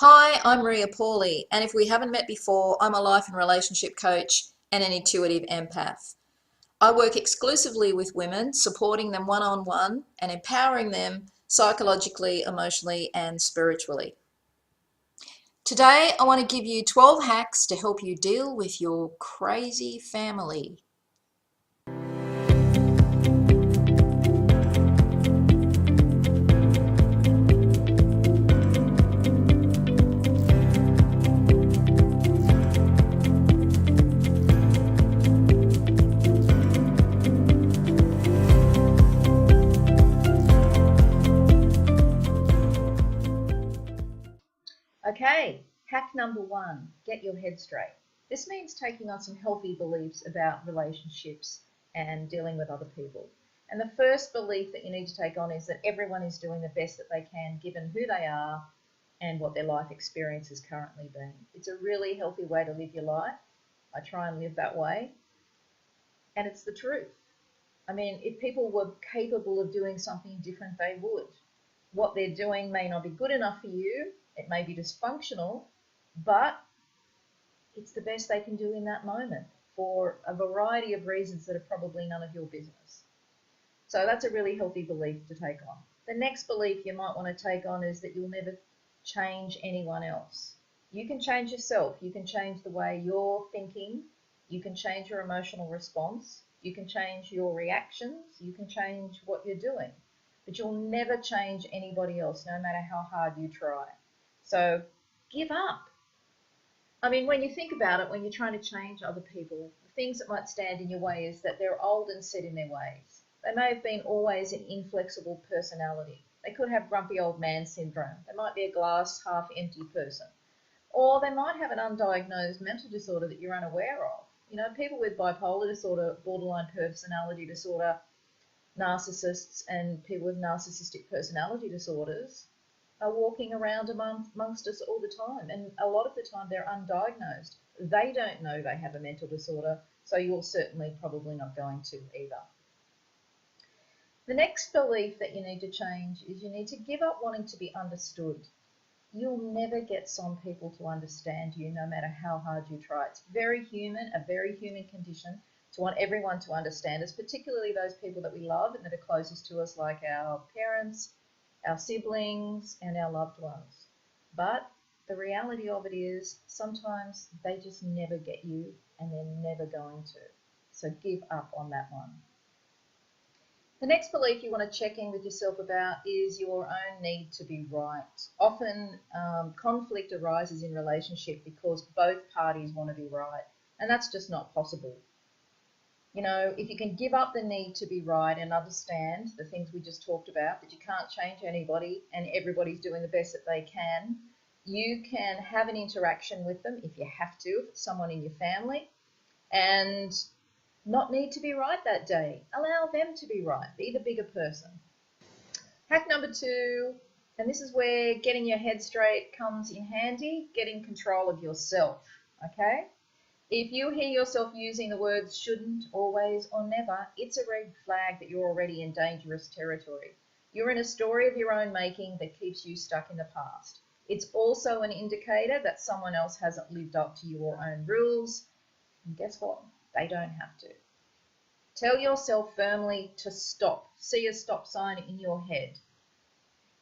Hi, I'm Reea, and if we haven't met before, I'm a life and relationship coach and an intuitive empath. I work exclusively with women, supporting them one-on-one and empowering them psychologically, emotionally, and spiritually. Today, I want to give you 12 hacks to help you deal with your crazy family. Okay, hack number one, get your head straight. This means taking on some healthy beliefs about relationships and dealing with other people. And the first belief that you need to take on is that everyone is doing the best that they can given who they are and what their life experience has currently been. It's a really healthy way to live your life. I try and live that way. And it's the truth. I mean, if people were capable of doing something different, they would. What they're doing may not be good enough for you. It may be dysfunctional, but it's the best they can do in that moment for a variety of reasons that are probably none of your business. So that's a really healthy belief to take on. The next belief you might want to take on is that you'll never change anyone else. You can change yourself. You can change the way you're thinking. You can change your emotional response. You can change your reactions. You can change what you're doing. But you'll never change anybody else, no matter how hard you try. So give up. I mean, when you think about it, when you're trying to change other people, the things that might stand in your way is that they're old and set in their ways. They may have been always an inflexible personality. They could have grumpy old man syndrome. They might be a glass half empty person. Or they might have an undiagnosed mental disorder that you're unaware of. You know, people with bipolar disorder, borderline personality disorder, narcissists, and people with narcissistic personality disorders are walking around amongst us all the time, and a lot of the time they're undiagnosed. They don't know they have a mental disorder, so you're certainly probably not going to either. The next belief that you need to change is you need to give up wanting to be understood. You'll never get some people to understand you, no matter how hard you try. It's very human, a very human condition to want everyone to understand us, particularly those people that we love and that are closest to us, like our parents, our siblings, and our loved ones. But the reality of it is sometimes they just never get you, and they're never going to. So give up on that one. The next belief you want to check in with yourself about is your own need to be right. Often conflict arises in relationship because both parties want to be right, and that's just not possible. You know, if you can give up the need to be right and understand the things we just talked about, that you can't change anybody and everybody's doing the best that they can, you can have an interaction with them if you have to, if it's someone in your family, and not need to be right that day. Allow them to be right. Be the bigger person. Hack number two, and this is where getting your head straight comes in handy, getting control of yourself, okay? If you hear yourself using the words shouldn't, always, or never, it's a red flag that you're already in dangerous territory. You're in a story of your own making that keeps you stuck in the past. It's also an indicator that someone else hasn't lived up to your own rules. And guess what? They don't have to. Tell yourself firmly to stop. See a stop sign in your head.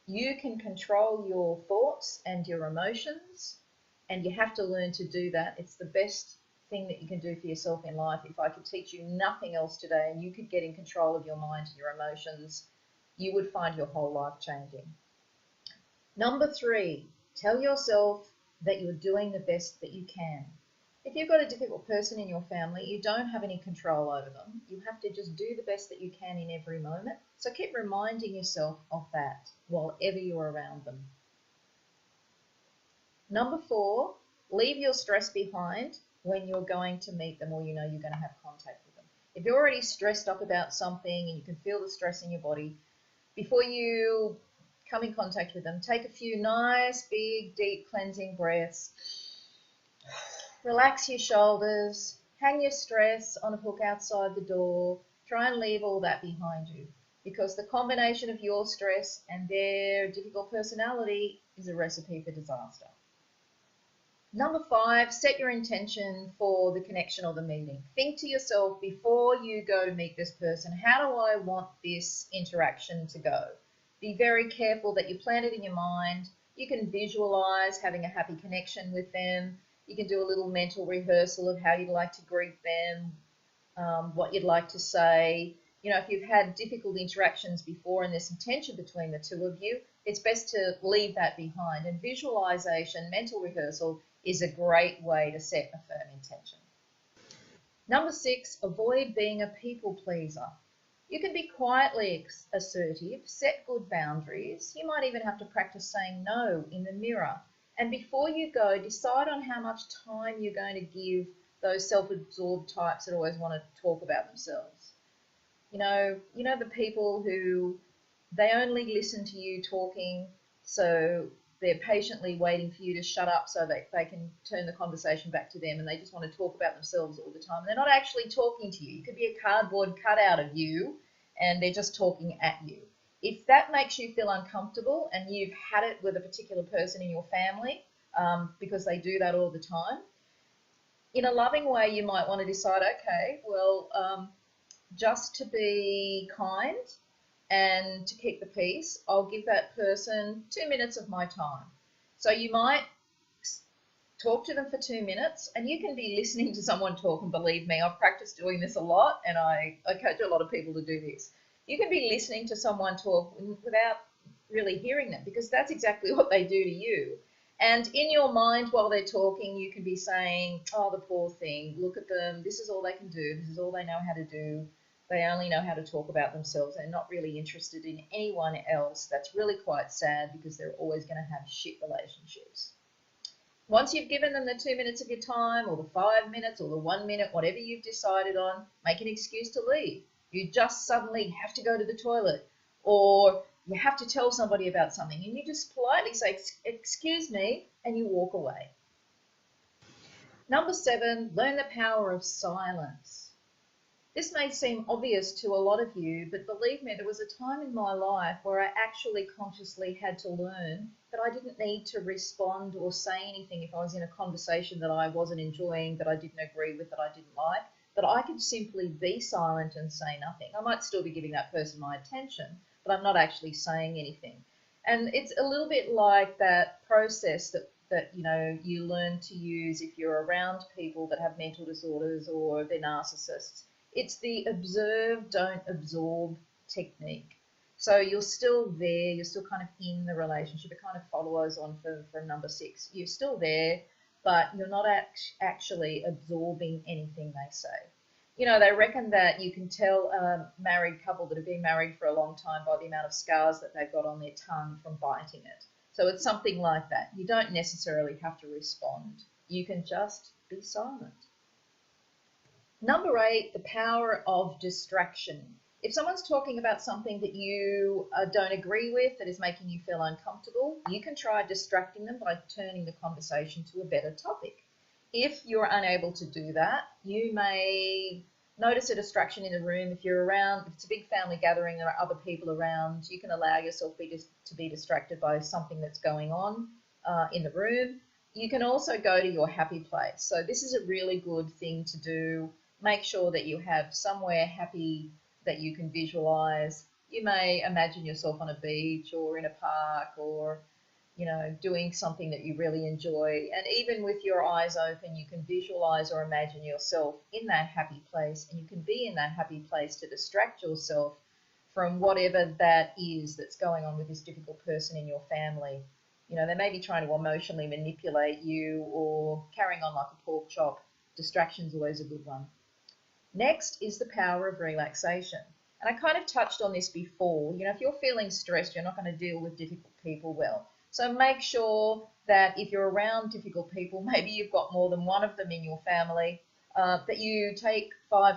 You can control your thoughts and your emotions, and you have to learn to do that. It's the best thing that you can do for yourself in life. If I could teach you nothing else today and you could get in control of your mind and your emotions, you would find your whole life changing. Number three, tell yourself that you're doing the best that you can. If you've got a difficult person in your family, you don't have any control over them. You have to just do the best that you can in every moment. So keep reminding yourself of that while ever you're around them. Number four, leave your stress behind when you're going to meet them or you know you're going to have contact with them. If you're already stressed up about something and you can feel the stress in your body, before you come in contact with them, take a few nice, big, deep cleansing breaths. Relax your shoulders, hang your stress on a hook outside the door. Try and leave all that behind you, because the combination of your stress and their difficult personality is a recipe for disaster. Number 5, set your intention for the connection or the meeting. Think to yourself before you go to meet this person, how do I want this interaction to go? Be very careful that you plan it in your mind. You can visualize having a happy connection with them. You can do a little mental rehearsal of how you'd like to greet them, what you'd like to say. You know, if you've had difficult interactions before and there's some tension between the two of you, it's best to leave that behind. And visualization, mental rehearsal, is a great way to set a firm intention. Number 6, avoid being a people pleaser. You can be quietly assertive, set good boundaries. You might even have to practice saying no in the mirror. And before you go, decide on how much time you're going to give those self-absorbed types that always want to talk about themselves. You know the people who they only listen to you talking, so they're patiently waiting for you to shut up so that they can turn the conversation back to them, and they just want to talk about themselves all the time. They're not actually talking to you. It could be a cardboard cutout of you, and they're just talking at you. If that makes you feel uncomfortable and you've had it with a particular person in your family, because they do that all the time, in a loving way, you might want to decide, okay, well, just to be kind and to keep the peace, I'll give that person 2 minutes of my time. So you might talk to them for 2 minutes, and you can be listening to someone talk, and believe me, I've practiced doing this a lot, and I coach a lot of people to do this. You can be listening to someone talk without really hearing them, because that's exactly what they do to you. And in your mind while they're talking, you can be saying, oh, the poor thing, look at them, this is all they can do, this is all they know how to do. They only know how to talk about themselves. They're not really interested in anyone else. That's really quite sad, because they're always going to have shit relationships. Once you've given them the 2 minutes of your time, or the 5 minutes, or the 1 minute, whatever you've decided on, make an excuse to leave. You just suddenly have to go to the toilet, or you have to tell somebody about something, and you just politely say, excuse me, and you walk away. Number 7, learn the power of silence. This may seem obvious to a lot of you, but believe me, there was a time in my life where I actually consciously had to learn that I didn't need to respond or say anything if I was in a conversation that I wasn't enjoying, that I didn't agree with, that I didn't like, that I could simply be silent and say nothing. I might still be giving that person my attention, but I'm not actually saying anything. And it's a little bit like that process that you learn to use if you're around people that have mental disorders or they're narcissists. It's the observe, don't absorb technique. So you're still there, you're still kind of in the relationship. It kind of follows on from number 6. You're still there, but you're not actually absorbing anything they say. They reckon that you can tell a married couple that have been married for a long time by the amount of scars that they've got on their tongue from biting it. So it's something like that. You don't necessarily have to respond. You can just be silent. Number 8, the power of distraction. If someone's talking about something that you don't agree with, that is making you feel uncomfortable, you can try distracting them by turning the conversation to a better topic. If you're unable to do that, you may notice a distraction in the room. If you're around, if it's a big family gathering, there are other people around, you can allow yourself to be distracted by something that's going on in the room. You can also go to your happy place. So this is a really good thing to do. Make sure that you have somewhere happy that you can visualize. You may imagine yourself on a beach or in a park, or doing something that you really enjoy. And even with your eyes open, you can visualize or imagine yourself in that happy place, and you can be in that happy place to distract yourself from whatever that is that's going on with this difficult person in your family. They may be trying to emotionally manipulate you or carrying on like a pork chop. Distraction's always a good one. Next is the power of relaxation. And I kind of touched on this before. If you're feeling stressed, you're not going to deal with difficult people well. So make sure that if you're around difficult people, maybe you've got more than one of them in your family, that you take 5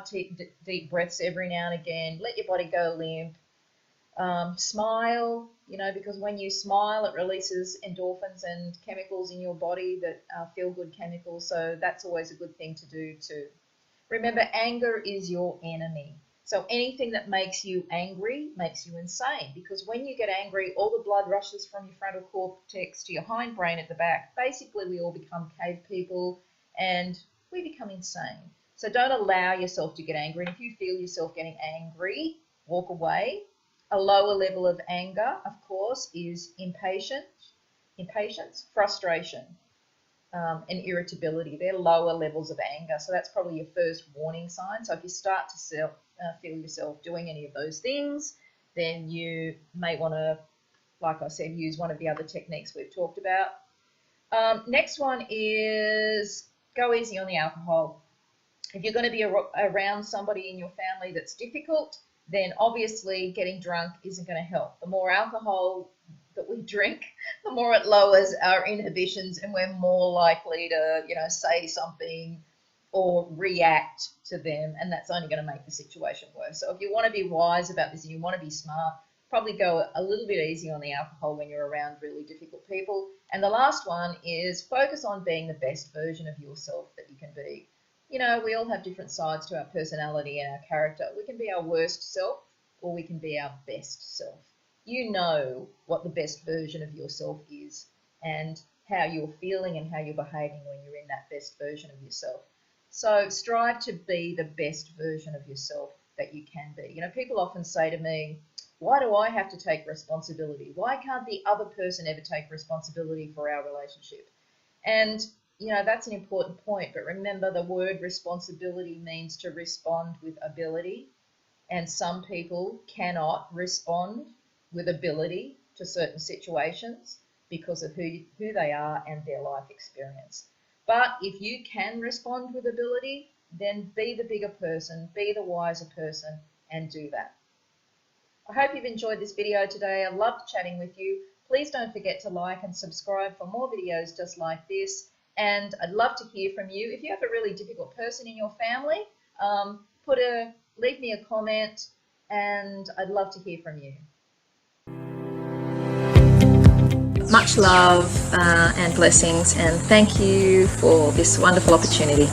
deep breaths every now and again. Let your body go limp. Smile, because when you smile, it releases endorphins and chemicals in your body that are feel-good chemicals. So that's always a good thing to do too. Remember, anger is your enemy. So anything that makes you angry makes you insane, because when you get angry, all the blood rushes from your frontal cortex to your hindbrain at the back. Basically, we all become cave people and we become insane. So don't allow yourself to get angry. And if you feel yourself getting angry, walk away. A lower level of anger, of course, is impatience, frustration, and irritability. They're lower levels of anger. So that's probably your first warning sign. So if you start to feel yourself doing any of those things, then you may want to, like I said, use one of the other techniques we've talked about. Next one is go easy on the alcohol. If you're going to be around somebody in your family that's difficult, then obviously getting drunk isn't going to help. The more alcohol that we drink, the more it lowers our inhibitions, and we're more likely to, say something or react to them, and that's only going to make the situation worse. So if you want to be wise about this and you want to be smart, probably go a little bit easy on the alcohol when you're around really difficult people. And the last one is focus on being the best version of yourself that you can be. We all have different sides to our personality and our character. We can be our worst self, or we can be our best self. You know what the best version of yourself is, and how you're feeling and how you're behaving when you're in that best version of yourself. So strive to be the best version of yourself that you can be. People often say to me, why do I have to take responsibility? Why can't the other person ever take responsibility for our relationship? And that's an important point, but remember, the word responsibility means to respond with ability, and some people cannot respond with ability to certain situations because of who they are and their life experience. But if you can respond with ability, then be the bigger person, be the wiser person, and do that. I hope you've enjoyed this video today. I loved chatting with you. Please don't forget to like and subscribe for more videos just like this. And I'd love to hear from you. If you have a really difficult person in your family, leave me a comment, and I'd love to hear from you. Much love and blessings, and thank you for this wonderful opportunity.